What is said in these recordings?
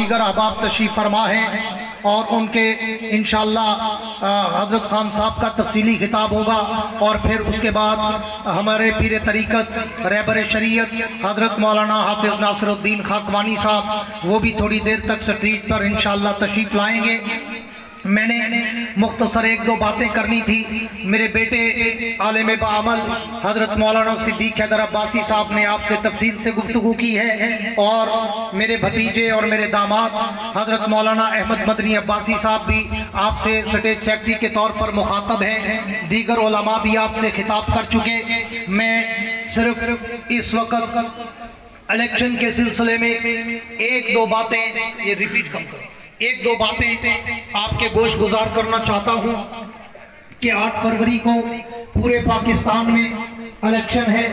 दीगर अहबाब तशरीफ़ फरमा हैं और उनके इंशाअल्लाह हज़रत खान साहब का तफसीली खिताब होगा। और फिर उसके बाद हमारे पीर तरीक़त रहबर शरीयत हज़रत मौलाना हाफिज़ नासिरुद्दीन खाकवानी साहब वो भी थोड़ी देर तक स्टेज पर इंशाअल्लाह तशरीफ़ लाएंगे। मैंने मुख्तसर एक दो बातें करनी थी। मेरे बेटे आलिम बाअमल हज़रत मौलाना सिद्दीक़ हैदर अब्बासी साहब ने आपसे तफसील से गुफ्तगू की है और मेरे भतीजे और मेरे दामाद हज़रत मौलाना अहमद मदनी अब्बासी साहब भी आपसे स्टेज सेक्रेटरी के तौर पर मुखातब हैं। दीगर उलमा भी आपसे खिताब कर चुके। मैं सिर्फ इस वक्त इलेक्शन के सिलसिले में एक दो बातें, ये रिपीट कम करो, एक दो बातें आपके गोश गुजार करना चाहता हूं कि 8 फरवरी को पूरे पाकिस्तान में इलेक्शन है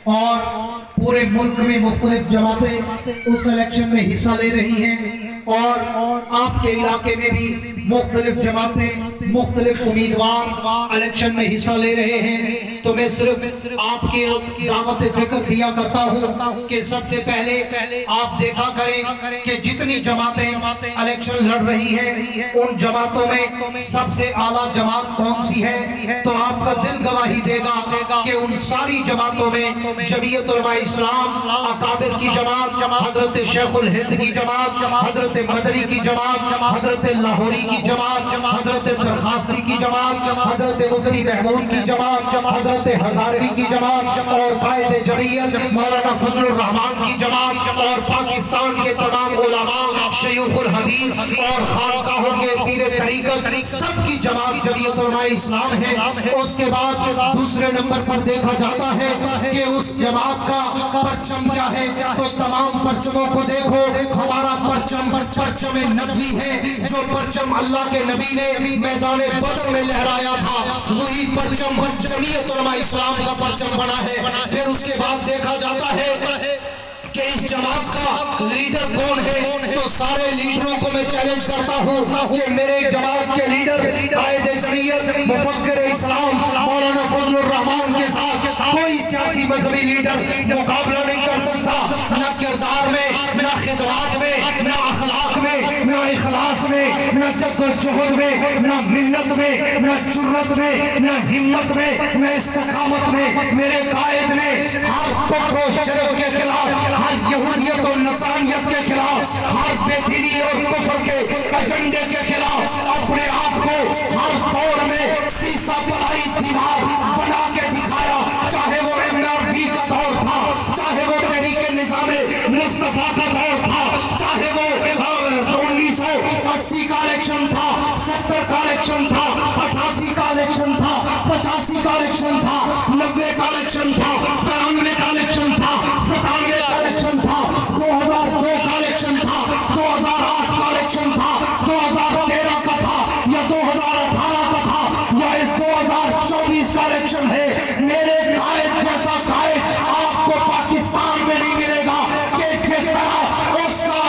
और पूरे मुल्क में मुख्तलिफ जमातें उस इलेक्शन में हिस्सा ले रही हैं और आपके इलाके में भी मुख्तलिफ जमातें मुख्तलिफ उम्मीदवार इलेक्शन में हिस्सा ले रहे हैं। तो मैं सिर्फ आपके दावत फिक्र दिया करता हूँ कि सबसे पहले आप देखा करें कि जितनी जमातें इलेक्शन लड़ रही हैं उन जमातों में सबसे आला जमात कौन सी है, तो आपका दिल गवाही देगा कि उन सारी जमातों में जमीयत उलमा इस्लाम अकाबिर की जमात, हजरत शेखुल हिंद की जमात, हजरत मदनी की जमात, हजरत लाहौरी की जमात, हजरत दरखास्ती की जमात, हजरत मुफ्ती महमूद की जमात, हजरत हजारवी की जमात और कायदे जमीयत मौलाना फजलुर रहमान की जमात और पाकिस्तान के तमाम उलमा शयूखुल हदीस और खानकाहों के पीर तरीक़त सबकी जमात जमीयत उलमा इस्लाम है। उसके बाद दूसरे नंबर पर देखा जाता है कि उस जमात का परचम क्या है, तो तमाम परचमों को देखो, हमारा परचम परचम नबी है। जो परचम अल्लाह के नबी ने मैदान बदर में लहराया था वही परचम जमीयत उलमा इस्लाम का परचम बना है। फिर उसके बाद देखा जाता है कि इस जमात का लीडर कौन है, तो सारे लीडरों को मैं चैलेंज करता हूँ कि मेरे जमात के लीडर कायदे जमीयत मुफक्किर इस्लाम मौलाना फजलुर रहमान के साथ कोई सियासी मजहबी लीडर मुकाबला नहीं कर सकता, न किरदार में, न खिदमत में, न अखलाक में, न इखलास में, न जद्दोजहद में, न मेहनत में, न जुर्रत में, न हिम्मत में, न इस्तिकामत में। मेरे कायद ने हर कुफ्र और शिरक के खिलाफ, हर यहूदियत और नसरानियत के खिलाफ, हर बेदीनी और कुफ्र के एजेंडे के खिलाफ अपने आप को हर दौर में शीशा पलाई दीवार बना के दिखाया। चाहे वो MRP का दौर था, चाहे वो तहरीक निज़ामे मुस्तफा का दौर था, चाहे वो 1980 का इलेक्शन था, 70 का इलेक्शन था, 88 का इलेक्शन था, 85 का इलेक्शन था, 90 का इलेक्शन था, 93 का इलेक्शन था, 97 का इलेक्शन था, 2002 का इलेक्शन था, 2008 का इलेक्शन था, 2013 का था या 2018 का था या इस 2024 का इलेक्शन है। मेरे कायद जैसा कायद आपको पाकिस्तान में नहीं मिलेगा कि जिस तरह उसका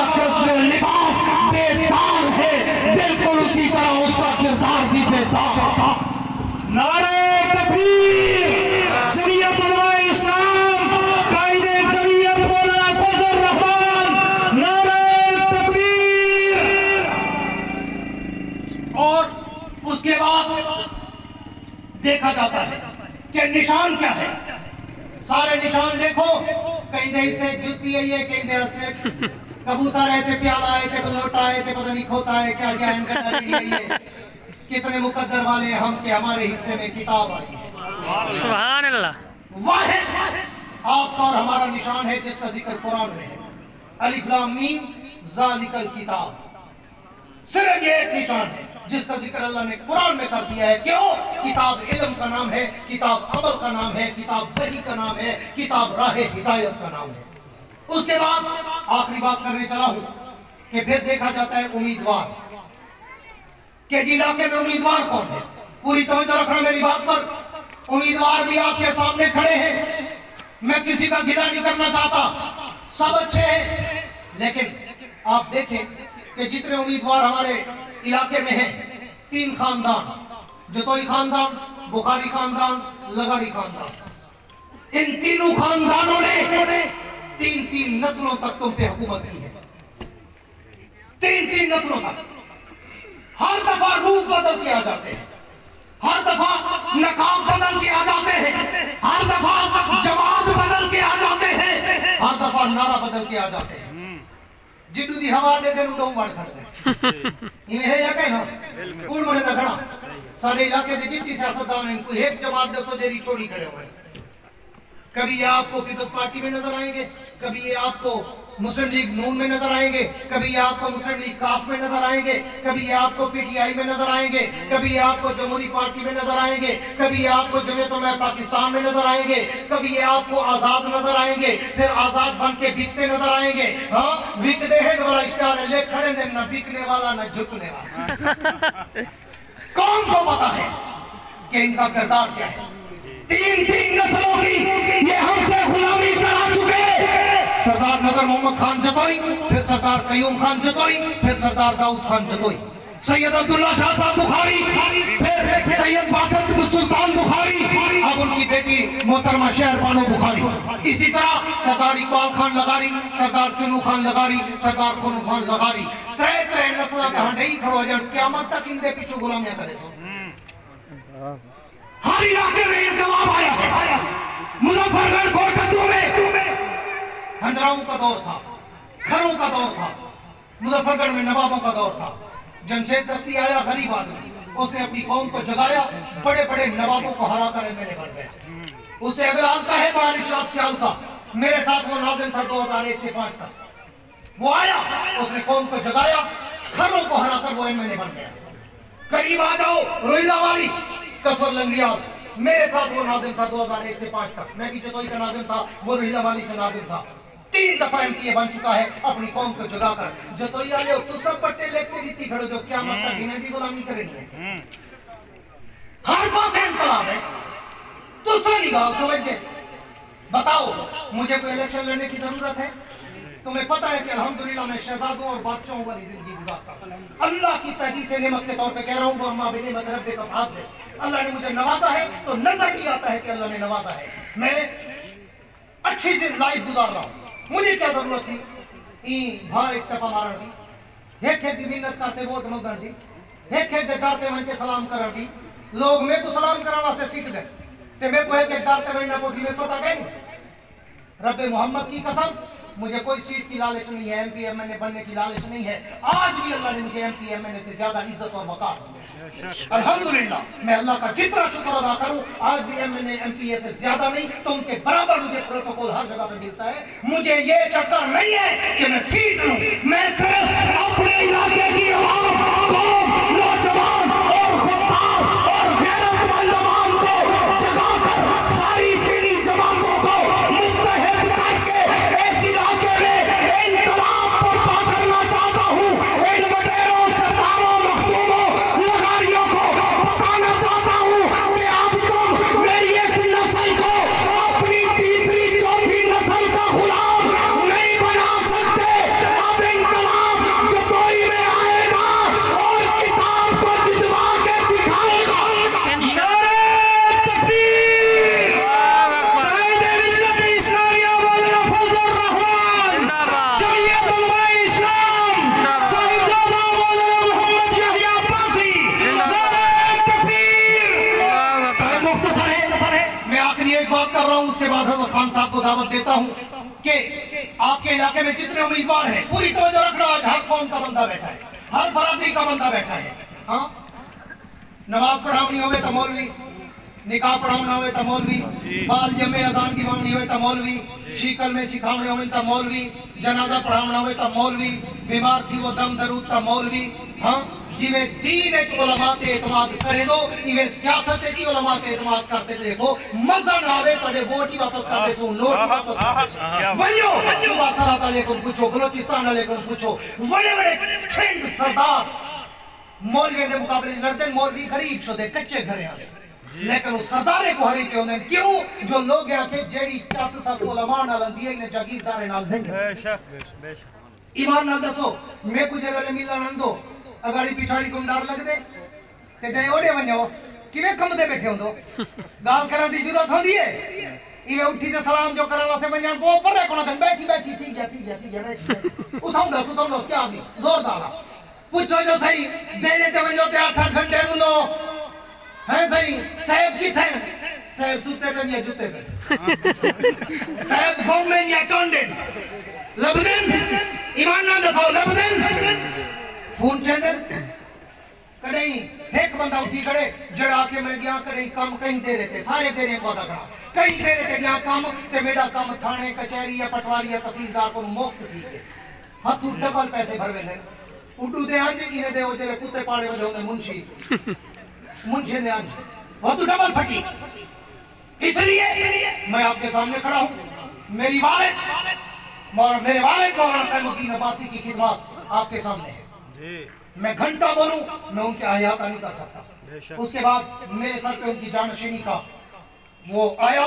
लिबास बेदाग है बिल्कुल उसी तरह उसका किरदार भी बेदाग है। नारे तकबीर, जमीयत उलमा इस्लाम, कायदे जमीयत मौलाना फजलुर रहमान, नारे तकबीर। और उसके बाद देखा जाता है कि निशान क्या है। सारे निशान देखो, कहीं देर से जुती है, ये कहीं देर से कबूतर आए थे, प्याला आए थे, लोटा आए थे, पता नहीं खोता है क्या क्या है। कितने मुकद्दर वाले हम के हमारे हिस्से में किताब आई है। सुभान अल्लाह। वाहिद आपका और हमारा निशान है जिसका जिक्र कुरान में है। अलिफ लाम मीम ज़ालिकल किताब, सिर्फ ये एक निशान है जिसका जिक्र अल्लाह ने कुरान में कर दिया है। क्यों? किताब इल्म का नाम है, किताब अमल का नाम है, किताब वही का नाम है, किताब राह हिदायत का नाम है। उसके बाद आखिरी बात करने चला हूं कि फिर देखा जाता है उम्मीदवार के इलाके में उम्मीदवार कौन है। पूरी तवज्जो रखना मेरी बात पर। उम्मीदवार भी आपके सामने खड़े हैं, मैं किसी का गिला नहीं करना चाहता, सब अच्छे हैं, लेकिन आप देखें कि जितने उम्मीदवार हमारे इलाके में हैं, 3 खानदान, जतोई खानदान, बुखारी खानदान, लगारी खानदान, इन तीनों खानदानों ने 3-3 नस्लों तक तुम पे हुकूमत की है। तीन नस्लों तक हर दफा रूप बदल के आ जाते हैं, हर दफा नकाब बदल के आ जाते हैं, हर दफा जमात बदल के आ जाते हैं, हर दफा नारा बदल के आ जाते हैं। जिड्डू दी हवा दे देन उडो मार खड़दे इवें है या कहना कूड़ मरे दा खड़ा साडे इलाके दे जितनी सियासतदान हैं कोई एक जमात दसो जेरी छोड़ी खड़े हुए। कभी ये आपको पीपल्स पार्टी में नजर आएंगे, कभी ये आपको मुस्लिम लीग नून में नजर आएंगे, कभी ये आपको मुस्लिम लीग काफ में नजर आएंगे, कभी ये आपको पीटीआई में नजर आएंगे, कभी ये आपको जमहूरी पार्टी में नजर आएंगे, कभी ये आपको जमीयत-उल-उलमा पाकिस्तान में नजर आएंगे, कभी ये आपको आजाद नजर आएंगे, फिर आजाद बन के बिकते नजर आएंगे। हाँ, बिकते हैं वाला इश्तार ले खड़े दिन न बिकने वाला न झुकने वाला। कौन को पता है कि इनका किरदार क्या है? तीन नस्लों की ये हमसे गुलामी करा चुके। सरदार नजर मोहम्मद खान जतोई, फिर सरदार कयूम खान जतोई, फिर सरदार दाऊद खान जतोई, सैयद अब्दुल्ला शाह साहब बुखारी, फिर सैयद बासत सुल्तान बुखारी, अब उनकी बेटी मोहतरमा शहर बानो बुखारी। इसी तरह सरदार इकबाल खान लगारी, सरदार चुनू खान लगारी, सरदार खुनू खान लगारी, त्रै नस्ल नहीं खड़ो जान क़यामत तक इनके पीछे गुलामियां करे सो। हर इलाके में इनकलाब आया है। मुजफ्फरगढ़ कोटद्दू में हंजराओं का दौर था, खरों का दौर था, मुजफ्फरगढ़ में नवाबों का दौर था। जमशेद दस्ती आया, गरीब आदमी, उसने अपनी कौम को जगाया, बड़े बड़े नवाबों को हरा कर एमएलए बन गया। उसे अगर आता है बारिशात सियाल का, मेरे साथ वो नाज़िम था 2001 से 5 तक, वो आया, उसने कौम को जगाया, खरों को हरा कर वो एमएलए बन गया। करीब आ जाओ रोहिला वाली कसर लंगड़ियाल, मेरे साथ वो नाज़िम था 2001 से 5 तक, मैं भी जतोई का नाज़िम था, वो रोहिला वाली से नाज़िम था। 3 दफा एमपीए बन चुका है अपनी कौम को जगाकर। जतोई वाले तो सब पट्टे लेके नीति खड़ो जो क्या मतलब इन्हें भी गुलामी करनी है। हर पास इनकलाब है, तो सारी बात समझ गए। बताओ मुझे कोई इलेक्शन लड़ने की जरूरत है? तुम्हें पता है कि अल्हम्दुलिल्लाह मैं शहजादों और बादशाहों वाली जिंदगी गुजारता हूं। अल्लाह की तहदी से नेमत के तौर पे कह रहा हूं, अम्मा बेटे मतलब का भाग दे। अल्लाह ने मुझे नवाजा है तो नजर भी आता है कि अल्लाह ने नवाजा है। मैं अच्छी लाइफ गुजार रहा हूं। मुझे क्या जरूरत थी ई भाई टपा मारन दी, एक एक दी मेहनत करते वोट मंगन दी, एक एक दे दाते वन के सलाम करन दी। लोग मैं को सलाम करन वास्ते सीख दे ते मैं को एक एक दाते वन ना पोसी में पता नहीं। रब्बे मोहम्मद की कसम मुझे कोई सीट की लालच नहीं है, एमपी एमएनए बनने की लालच नहीं है। आज भी अल्लाह ने मुझे एमपी एमएनए से ज्यादा इज्जत और वकार दी है। अल्हम्दुलिल्लाह मैं अल्लाह का जितना शुक्र अदा करूं, आज भी एमएनए एमपीए से ज्यादा नहीं तो उनके बराबर मुझे प्रोटोकॉल हर जगह पे मिलता है। मुझे ये चक्कर नहीं है कि मैं सीट लूं, मैं सिर्फ अपने इलाके की आवाम, कौम, नौजवान और खुददार और गैरतमंद आवाम को जगाकर सारी दीनी जमातों को मुत्तहिद करके इस इलाके में इनकलाब बर्पा करना चाहता हूं। इन वडेरों, सरदारों, मखदूमों, लगारियों को बताना चाहता हूं कि अब तुम मेरी इस नस्ल को अपनी तीसरी चौथी नस्ल का गुलाम नहीं बना सकते। अब इनकलाब जतोई में आएगा और किताब को जितवा के दिखाएगा। नारे तकबीर, कायदे मिल्लत इस्लामिया मौलाना फजल रहमान, जमीयत-उल-उलमा इस्लाम, साहिबजादा मौलाना मोहम्मद यहया अब्बासी, नारे तकबीर। मुख्तसर है, मैं आखिरी एक बात कर रहा हूँ, उसके बाद हज़रत खान साहब को दावत देता हूँ कि आपके इलाके में जितने उम्मीदवार हैं पूरी तवज्जो रखना। आज हर कौम का बंदा बैठा है, हर बरादरी का बंदा बैठा है। हाँ, नमाज पढ़ावनी होवे तो मौलवी, निकाह पढ़ावना होवे तो मौलवी, बाल जमे अजान दीवानी होवे तो मौलवी, शीकल में सिखावने होवे तो मौलवी, जनाजा पढ़ावना होवे तो मौलवी, बीमार थी वो दम दरूद तो मौलवी। हाँ, जिवें दीन च उलमा ते एतमाद करे दो, इवें सियासत च उलमा ते एतमाद करते देखो। मजा ना आवे तोड़े वोट ही वापस कर देसो, नोट ही वापस कर देसो। वन्यो सुबह सरात वाले को पूछो, बलोचिस्तान वाले को पूछो, बड़े बड़े ठंड सरदार मौलवी के मुकाबले लड़ते, मौलवी गरीब छोदे कच्चे घरे आवे, लेकिन वो सरदारे को हरी क्यों नहीं? क्यों? जो लोग आके जेड़ी 10 साल उलमा नाल अंदी है, इन्हें जागीरदारे नाल नहीं। बेशक ईमान नाल दसो, मैं कुछ वाले मिला नन दो अगाड़ी पिछाड़ी को डर लग दे ते जने ओडे वणो किवें कम दे बैठे होंदो, गाल करन दी जरूरत होंदी है। इवे उठी ते सलाम जो करन वास्ते वणन को पर कोना बैठी बैठी ठीक है बैठी उठाऊंगा सुताऊंगा उसके आगे जोरदार पूछो जो सही देने ते वञो ते 8 घंटे रुलो है सही साहब किथे साहब सुते पे या जूते पे साहब गवर्नमेंट या टोंडेन लबदन ईमान ना दसो लबदन फोन चैनल कहीं एक बंदा उठी खड़े जड़ा के मैं गया कहीं काम कहीं दे रहे थे सारे दे रहे पौधा खड़ा कहीं दे रहे थे गया काम ते मेरा काम थाने कचहरी या पटवारी या तहसीलदार को मुफ्त थी के हाथ डबल पैसे भरवे ले उडू दे आज इने दे ओ जेरे कुत्ते पाड़े वदे होंगे मुंशी दे आज वो तो डबल फटी इसलिए मैं आपके सामने खड़ा हूं मेरी वालिद और मेरे वालिद मौलाना तैमुद्दीन अब्बासी की खिदमत आपके सामने है जी मैं घंटा बोलूं मैं उनके अहयाता नहीं कर सकता उसके बाद मेरे सर पे उनकी जानशीनी का वो आया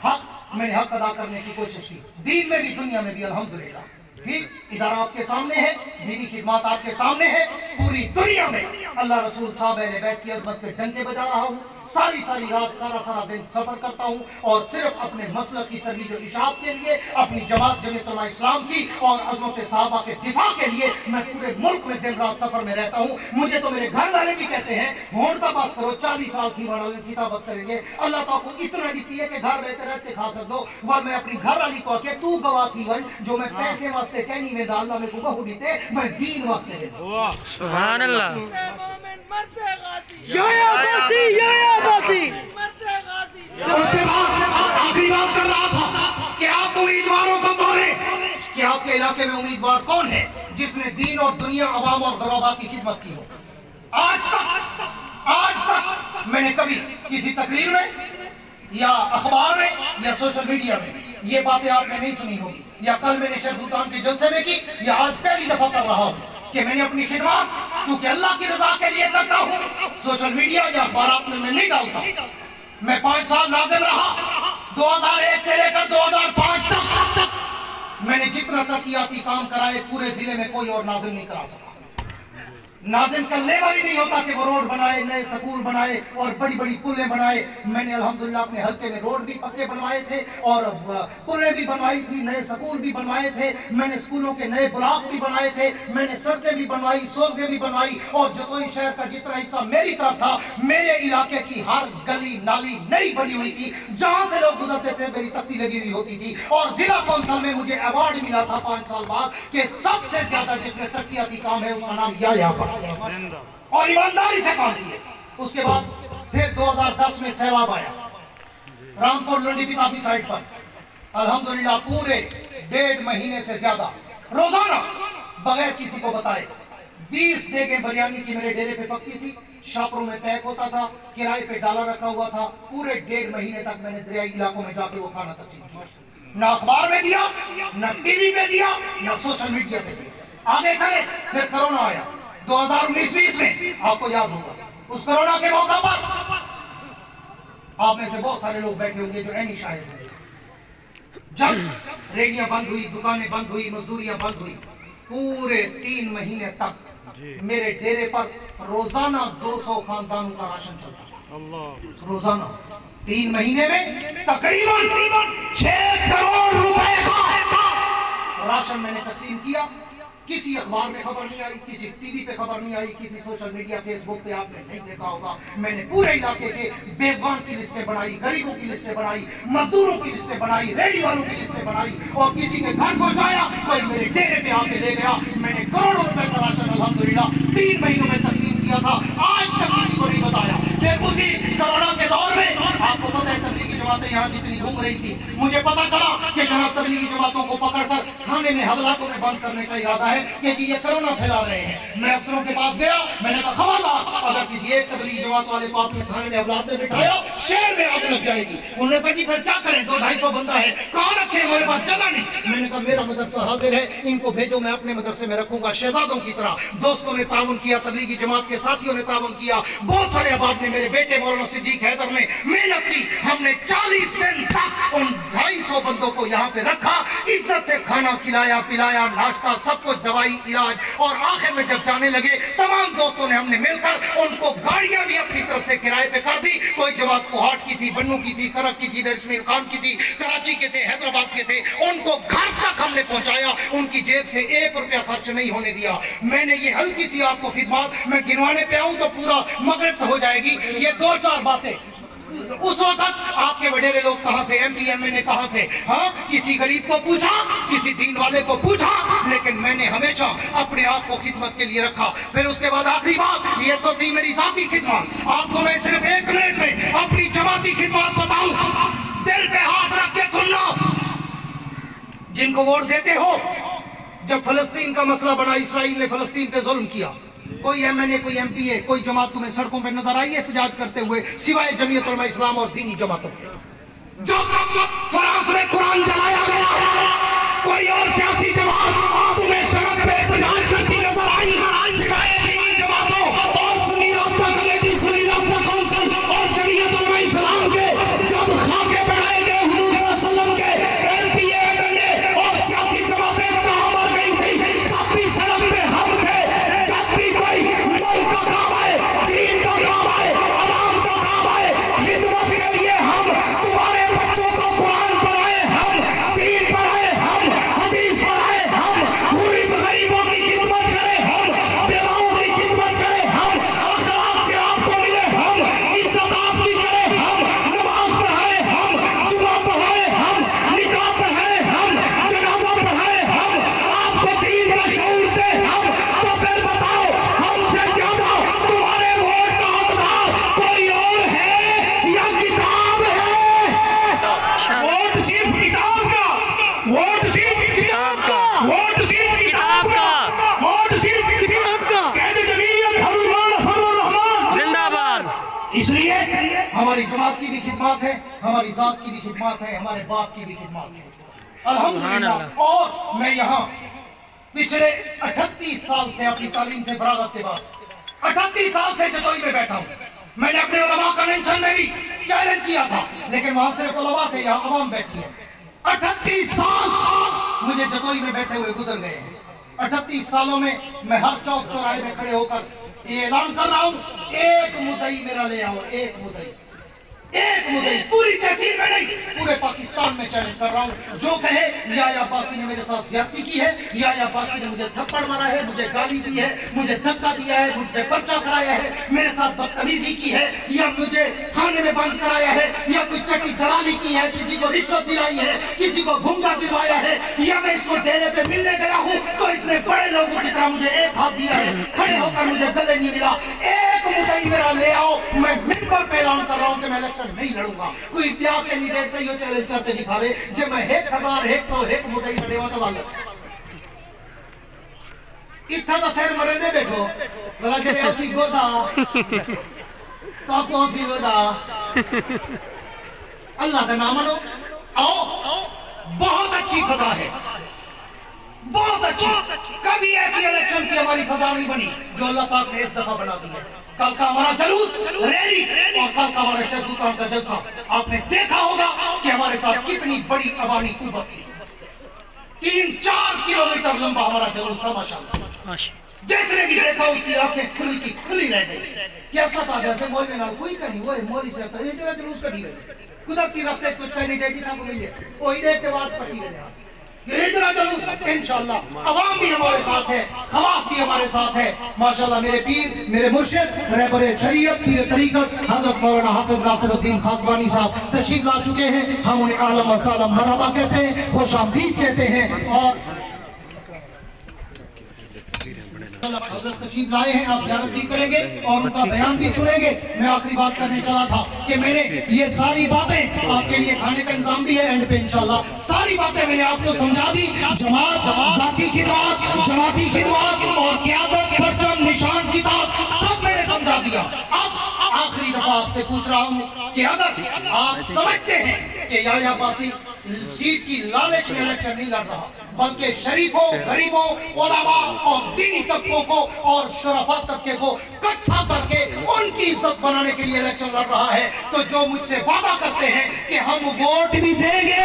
हक मैंने हक अदा करने की कोशिश की दीन में भी दुनिया में भी अल्हम्दुलिल्लाह ठीक इदारा आपके सामने है दीनी खिदमत आपके सामने है पूरी दुनिया में अल्लाह रसूल साहब अहले बैत की अज़मत पे डंके बजा रहा हूँ सारी रात सारा दिन सफर करता हूँ और सिर्फ अपने मसलक की तरवीज और इशाअत के लिए अपनी जमात जमीयत उलमा इस्लाम की और अज़मत सहाबा के दिफा के लिए मैं पूरे मुल्क में दिन रात सफर में रहता हूँ मुझे तो मेरे घर वाले भी कहते हैं होड़ का पास करो 40 साल की किताबत करेंगे अल्लाह ताला को इतना दी है कि घर रहते रहते खा सक दो वह मैं अपनी घर वाली को आके तू गवाह थी वन जो मैं पैसे वास्ते कहनी में अल्लाह मेरे को बहु दीते मैं दीन वास्ते दे दूं सुभान अल्लाह उसके बाद आखिरी बात कर रहा था कि आप उम्मीदवारों को बोले कि आपके इलाके में उम्मीदवार कौन है जिसने दीन और दुनिया अवाम और गरबा की खिदमत की हो आज तक मैंने कभी किसी तकरीर में या अखबार में या सोशल मीडिया में ये बातें आपने नहीं सुनी होगी या कल मैंने शेख सुल्तान के जलसे में की या आज पहली दफा कर रहा हूँ कि मैंने अपनी खिदमत क्योंकि अल्लाह की रजा के लिए करता हूँ सोशल मीडिया या अखबार में मैं नहीं डालता मैं 5 साल नाज़िम रहा 2001 से लेकर 2005 तक मैंने जितना तरक्याती काम कराए पूरे जिले में कोई और नाज़िम नहीं करा सका नाज़िम का लेवल ही नहीं होता कि वो रोड बनाए नए स्कूल बनाए और बड़ी बड़ी पुलें बनाए मैंने अल्हम्दुलिल्लाह अपने हल्के में रोड भी पक्के बनवाए थे और पुलें भी बनवाई थी नए स्कूल भी बनवाए थे मैंने स्कूलों के नए ब्लॉक भी बनाए थे मैंने सड़कें भी बनवाई सड़कें भी बनवाई और जतोई शहर का जितना हिस्सा मेरी तरफ था मेरे इलाके की हर गली नाली नई बनी हुई थी जहाँ से लोग गुजरते थे मेरी तख्ती लगी हुई होती थी और जिला कौंसिल में मुझे अवार्ड मिला था 5 साल बाद कि सबसे ज्यादा जिसने तरक्याती काम है उसका नाम या और ईमानदारी से काम किए उसके बाद फिर 2010 में सैलाब आया रामपुर लुंडी पिताफी साइड पर अल्हम्दुलिल्लाह पूरे 1.5 महीने से ज्यादा रोजाना बगैर किसी को बताए 20 देगे बिरयानी की मेरे डेरे पे पकती थी शापरों में पैक होता था किराए पे डाला रखा हुआ था पूरे 1.5 महीने तक मैंने दरियाई इलाकों में जाके वो खाना तकसीम किया ना अखबार में दिया ना टीवी पे दिया ना सोशल मीडिया पे दिया आगे चले फिर कोरोना आया 2019-20 में आपको याद होगा उस कोरोना के मौका पर आप में से बहुत सारे लोग बैठे होंगे जो ऐनी शायद होंगे जब रेडियां बंद हुई दुकानें बंद हुई मजदूरियां बंद हुई पूरे 3 महीने तक मेरे डेरे पर रोजाना 200 खानदानों का राशन चलता था रोजाना 3 महीने में तकरीबन 6 करोड़ रुपए का राशन मैंने तकसीम किया किसी अखबार में खबर नहीं आई किसी टीवी पे खबर नहीं आई किसी सोशल मीडिया फेसबुक पे आपने नहीं देखा होगा मैंने पूरे इलाके के बेगवान की लिस्टें बनाई गरीबों की लिस्टें बनाई मजदूरों की लिस्टें बनाई रेडी वालों की लिस्टें बनाई और किसी के घर पहुंचाया कोई मेरे डेरे पे आके ले गया मैंने करोड़ों रुपए का राशन अल्हम्दुलिल्लाह 3 महीनों में तकसीम किया था आज तक किसी को नहीं बताया फिर उसी कोरोना के दौर में आपको पता है तबलीगी जमातें यहाँ जितनी घूम रही थी मुझे पता चला कि जनाब तबलीगी जमातों को पकड़कर थाने में हवालातों में बंद करने का इरादा है कि जी ये कोरोना फैला रहे हैं मैं अफसरों के पास गया मैंने कहा खबरदार अगर किसी एक तबलीगी जमात वाले को आपने थाने में हवालात में बिठाया शहर में आग लग जाएगी उन्होंने कहा जी फिर क्या करें 200-250 बंदा है कहाँ रखे हमारे पास जगह नहीं मैंने कहा मेरा मदरसा हाजिर है इनको भेजो मैं अपने मदरसे में रखूंगा शहजादों की तरह दोस्तों ने ताउन किया तबलीगी जमात के साथियों ने ताउन किया बहुत सारे अहबाब ने मेरे बेटे मौलाना सिद्दीक हैदर ने मेहनत की हमने 40 दिन तक उन 250 बंदों को यहाँ पे रखा, इज्जत से खाना खिलाया पिलाया, नाश्ता सब कुछ, दवाई इलाज, और आखिर में जब जाने लगे तमाम दोस्तों ने हमने मिलकर उनको गाड़ियां भी अपनी तरफ से किराए पे कर दी। कोई जमात कोहाट की थी, बन्नू की थी, करक की थी, इस्माइल खान की थी, कराची के थे, हैदराबाद के थे, उनको घर तक हमने पहुंचाया, उनकी जेब से 1 रुपया खर्च नहीं होने दिया। मैंने ये हल्की सी आपको खिदमत मैं गिनवाने पे आऊं तो पूरा मगरिब हो जाएगी। ये 2-4 बातें, उस वक्त आपके वडेरे लोग कहाँ थे, MP MNA कहाँ थे? हाँ, किसी गरीब को पूछा, किसी दीन वाले को पूछा, लेकिन मैंने हमेशा अपने आप को खिदमत के लिए रखा। फिर उसके बाद आखिरी बात, ये तो थी मेरी जाती खिदमत। आपको मैं सिर्फ 1 मिनट में अपनी जमाती खिदमत बताऊं, दिल पे हाथ रख के सुन लो। जिनको वोट देते हो, जब फलस्तीन का मसला बना, इसराइल ने फलस्तीन पे जुल्म किया, कोई MNA कोई MPA कोई जमात तुम्हें सड़कों पे नजर आई है एहतजाज करते हुए, सिवाय जमीयत उलमा इस्लाम और दीनी जमातों के? जब फ्रांस में कुरान जलाया गया, कोई और सियासी जमात तुम्हें सड़क पे एहतजाज करती नजर आई, सिवाय दीनी जमातों और सुन्नी राब्ता कमेटी, सुन्नी राब्ता काउंसिल और जमीयत उलमा इस्लाम के जब खाके बनाए गए हुजूर सल्लल्लाहु अलैहि वसल्लम के MPA MNA और सियासी जमातें कहां मर गई थी? तब भी सड़क पे हम थे। जब भी कोई मुल्क का काम आए, दीन का काम आए, आवाम का काम आए, खिदमत के लिए हम तुम्हारे बच्चों को कुरान पढ़ाए, हम दीन पढ़ाए, हम हदीस पढ़ाए, हम गरीबों की खिदमत करें, हम बेवाओं की खिदमत करें, हम अखलाक से आपको मिले, हम इज्जत आपकी करें, हम नमाज पढ़ाए, हम जुमा पढ़ाए, हम निकाह पढ़ाए, हम जनाजा पढ़ाए, हम आपको दीन का शऊर दे, हम तो फिर बताओ, हमसे ज्यादा तुम्हारे वोट का हकदार कोई और है या किताब है? वोट सिर्फ किताब का, वोट सिर्फ किताब का, वोट सिर्फ किताब का, वोट सिर्फ किताब का। कहते जमीयत हरुल रहमान जिंदाबाद। इसलिए हमारी जमात की भी खिदमत है, हमारी जात की भी खिदमत है, हमारे बाप की भी खिदमत है, अल्हम्दुलिल्लाह। और मैं यहाँ पिछले 38 साल से अपनी तालीम से फरागत के बाद 38 साल से जतोई में बैठा हूँ। मैंने अपने उलमा कन्वेंशन में भी चैलेंज किया था, लेकिन वहां सिर्फ उलमा थे, यहाँ अवाम बैठी है। 38 साल मुझे जतोई में बैठे हुए गुजर गए हैं। 38 सालों में मैं हर चौक चौराहे में खड़े होकर ये ऐलान कर रहा हूँ, एक मुद्दई मेरा ले आओ, एक मुद्दई, एक मुद्दई, पूरी तहसील में नहीं, पूरे पाकिस्तान में चैलेंज कर रहा हूँ। जो कहे याया अब्बासी ने मेरे साथ ज्यादती की है, याया अब्बासी ने मुझे थप्पड़ मारा है, मुझे गाली दी है, मुझे धक्का दिया है, मुझ पे पर्चा कराया है, मेरे साथ बदतमीजी की है, या मुझे थाने में बंद कराया है, या कोई चटी दलाली की है, किसी को रिश्वत दिलाई है, किसी को घूंघा दिलवाया है, या मैं इसको डेरे पे मिलने गया हूँ तो इसने बड़े लोगों की तरह मुझे एक हाथ दिया है, खड़े होकर मुझे गले नहीं मिला। एक मुद्दई मेरा ले आओ, मैं मिंबर पे ऐलान कर रहा हूँ कि मैं इलेक्शन नहीं लड़ूंगा। कोई इम्तियाज कैंडिडेट पे यो चैलेंज करते दिखावे जे मैं 1000 100 एक मुद्दई लड़ेवा तो वाला इतना तो सर मरे दे बैठो बोला जे ऐसी गोदा तो कौन सी गोदा अल्लाह का नाम लो। आओ, बहुत अच्छी फजा है, बहुत अच्छी। कभी ऐसी इलेक्शन की हमारी फजा नहीं बनी जो अल्लाह पाक ने इस दफा बना दी है। कल का हमारा जुलूस रैली और कल का हमारा शेख सुल्तान का जलसा, आपने देखा होगा कि हमारे साथ कितनी बड़ी अवामी कुव्वत थी। 3-4 किलोमीटर लंबा हमारा जुलूस था माशाअल्लाह। जिसने भी देखा उसकी आंखें खुली की खुली रह गई। कैसा था जैसे मौलवी ना कोई कहीं वो मोरी से ये जरा जुलूस कटी गई कुदरती रास्ते कुछ कैंडिडेट ही सब मिले कोई देखते बाद पटी गए। ये इतना जुलूस इंशाअल्लाह अवाम भी हमारे साथ है, खवास भी हमारे साथ है माशाअल्लाह। मेरे पीर मेरे मुर्शिद रहबर शरीयत पीर तरीकत हजरत मौलाना हाफिज नासिरुद्दीन खाकवानी साहब तशरीफ ला चुके हैं। हम उन्हें आलम व सलाम मरहबा कहते हैं, खुश आमदीद कहते हैं। और हजरत तशरीफ लाए हैं, आप ज़ियारत भी करेंगे और उनका बयान भी सुनेंगे। मैं आखिरी बात करने चला था कि मैंने ये सारी बातें आपके लिए खाने का इंतजाम भी है एंड पे इंशाल्लाह सारी बातें मैंने आपको समझा दी। जमात, जाती खिदमत, जमाती खिदमत और क़यादत, परचम, निशान, किताब सब मैंने समझा दिया। अब आखिरी दफा आपसे पूछ रहा हूँ कि अगर आप समझते हैं कि याया अब्बासी सीट की लालच में इलेक्शन नहीं लड़ रहा, बल्कि शरीफों, गरीबों, उलमा और दीनी तबकों को और शरफा तबके को इकट्ठा करके उनकी इज्जत बनाने के लिए इलेक्शन लड़ रहा है। तो जो मुझसे वादा करते हैं कि हम वोट भी देंगे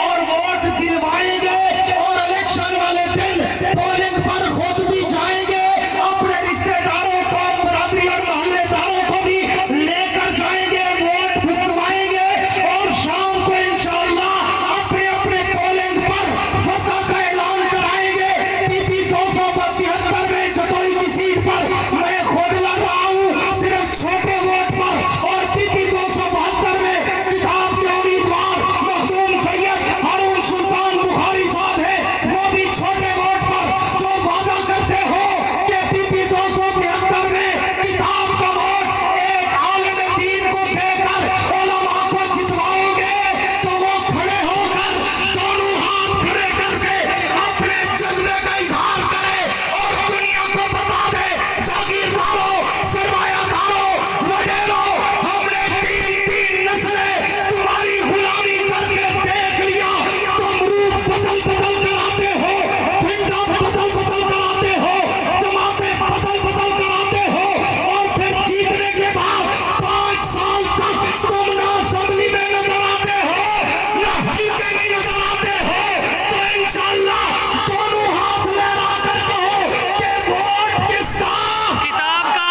और वोट दिलवाएंगे और इलेक्शन वाले दिन पोलिंग पर खुद भी जाएंगे, अपने रिश्तेदारों को, बरादरी और मोहल्लेदारों को भी लेकर जाएंगे, वोट भुगतवाएंगे और शाम को इंशाअल्लाह अपने अपने पोलिंग पर फतह का ऐलान कराएंगे। पीपी 272 में जतोई की सीट पर मैं खुद लड़ रहा हूँ सिर्फ छोटे वोट पर, और पीपी 272 में किताब के उम्मीदवार मखदूम सैयद हारून सुल्तान बुखारी साहब है, वो भी छोटे वोट पर। जो वादा करते हो कि पीपी 273 में किताब का वोट एक आलिम दीन को देकर उलमा को जितवाओगे, तो वो खड़े होकर दोनों हाथ खड़े करके अपने जज्बे का इजहार करे और दुनिया को बता दे, जागीरदारों, सरमायादारों, वडेरों, हमने तीन नस्लें तुम्हारी गुलामी करके देख लिया। तुम रूप बदल बदल कर आते हो, झंडा बदल बदल कर आते हो, जमातें बदल बदल कर आते हो, और फिर जीतने के बाद 5 साल तक तुम ना असेंबली में नजर आते हो, ना हल्के में नजर आते हो। तो इंशाअल्लाह दोनों हाथ लहरा कर कहो कि वोट किसका? किताब का,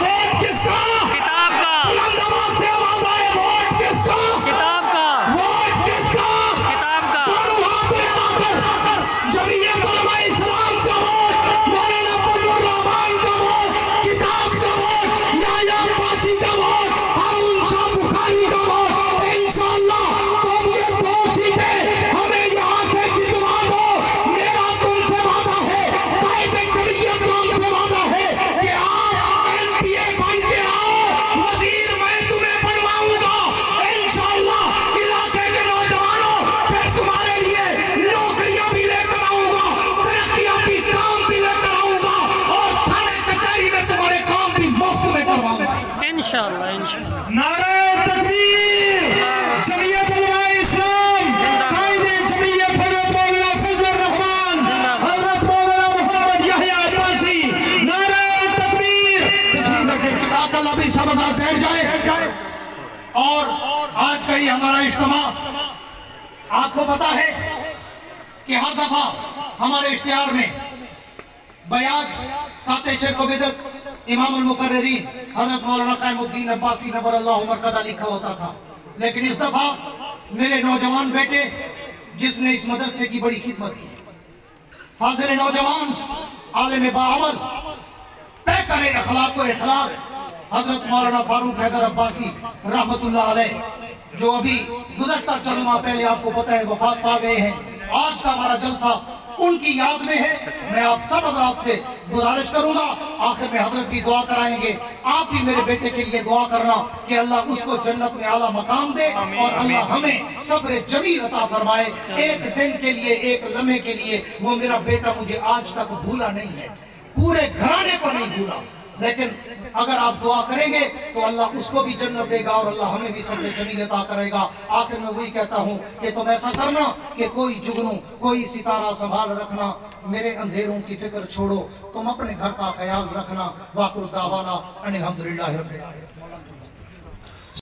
वोट किसका? किताब का, बुलंद आवाज से आवाज आए, वोट किसका? किताब का, वोट किसका? किताब का, दोनों हाथ लहराकर जमीयत उलमा इस्लाम का वोट, मौलाना फजलुर रहमान का वोट, किताब का वोट, याया अब्बासी का वोट, हारून शाह बुखारी का वोट। इंशाअल्लाह तुम ये 2 सीटें हमें यहाँ से जितवा दो। मेरा तुमसे वादा है, कायदे जमीयत का हमसे वादा है कि आप एमपीए बन के आओ, वजीर मैं तुम्हें बनवाऊंगा। इंशाअल्लाह इलाके के नौजवानों, फिर तुम्हारे लिए नौकरियां भी लेकर आऊंगा, तरक्कियाती काम भी लेकर आऊंगा, और थाने कचहरी में तुम्हारे काम भी मुफ्त में करवाऊंगा। इंशाअल्लाह इंशाअल्लाह। नारे तकबीर, जमीयत उलमा इस्लाम, कायदे जमीयत हजरत मौलाना फजलुर रहमान, हजरत मौलाना मोहम्मद याहया अब्बासी, नारे तकबीर। अल्लाह भी सब बैठ जाए। और आज का ही हमारा इज्तिमा, आपको पता है कि हर दफा हमारे इश्तिहार में बयान काते शेख बिदत इमाम अल मुकर्रिरीन हजरत मौलाना कायमुद्दीन अब्बासी नव्वरल्लाहु मरकदा लिखा होता था, लेकिन इस दफा मेरे नौजवान बेटे जिसने इस मदरसे की बड़ी खिदमत की, फाजिल नौजवान, आलिम बाअमल, पैकर अखलाक व इखलास, हजरत मौलाना फारूक हैदर अब्बासी रहमतुल्लाह अलैह, जो अभी गुज़श्ता चंद माह पहले आपको पता है वफात पा गए हैं। आज का हमारा जलसा उनकी याद में है। मैं आप सब हजरात से गुजारिश करूंगा, आखिर में हजरत भी दुआ कराएंगे, आप भी मेरे बेटे के लिए दुआ करना कि अल्लाह उसको जन्नत में आला मकाम दे और अल्लाह हमें सब्र जमील अता फरमाए। एक दिन के लिए, एक लम्हे के लिए वो मेरा बेटा मुझे आज तक भूला नहीं है, पूरे घराने को नहीं भूला, लेकिन अगर आप दुआ करेंगे तो अल्लाह उसको भी जन्नत देगा और अल्लाह हमें भी सब्र जमील अता करेगा। आखिर में वही कहता हूँ कि तुम ऐसा करना कि कोई जुगनू, कोई सितारा संभाल रखना, मेरे अंधेरों की फिक्र छोड़ो, तुम अपने घर का ख्याल रखना। वाखिर दावाना अनिल हम्दुलिल्लाहि रब्बिल आलमीन।